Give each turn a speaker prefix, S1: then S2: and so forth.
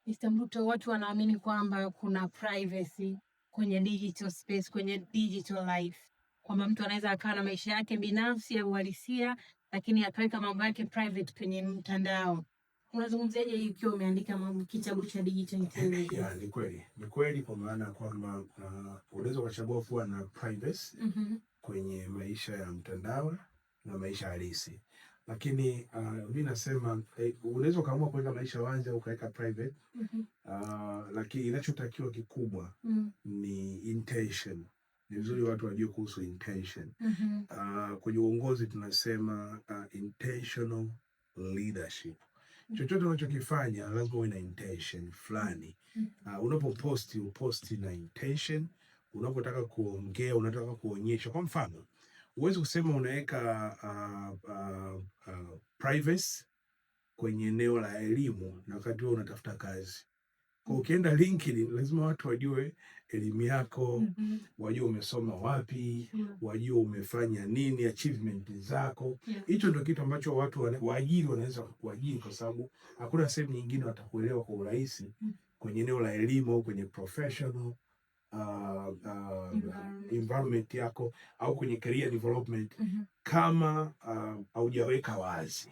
S1: Mr. Mruto, watu wanaamini kwamba kuna privacy kwenye digital space, kwenye digital life, kwamba mtu anaweza akawa na maisha yake binafsi ya uhalisia, lakini akaweka mambo yake private kwenye mtandao. Unazungumziaje hii ukiwa umeandika kitabu cha digital intelligence?
S2: Ya, ni kweli kwa maana kwamba unaweza kuchagua kuwa na privacy kwenye maisha ya mtandao na maisha halisi. Lakini mimi nasema unaweza kaamua kuweka maisha wazi au ukaweka private. Lakini inachotakiwa kikubwa ni intention. Ni vizuri watu wajue kuhusu intention. Kwenye uongozi tunasema intentional leadership. Chochote unachokifanya lazima uwe na intention fulani. Unapoposti uposti na intention. Unapotaka kuongea, unataka kuonyesha. Kwa mfano, huwezi kusema unaweka privacy kwenye eneo la elimu na wakati wewe unatafuta kazi. Kwa ukienda LinkedIn lazima watu wajue elimu yako, wajue umesoma wapi, wajue umefanya nini, achievement zako. Hicho ndio kitu ambacho watu waajiri wanaweza kukuajiri, kwa sababu hakuna sehemu nyingine watakuelewa kwa urahisi kwenye eneo la elimu au kwenye professional environment yako au kwenye career development kama haujaweka wazi.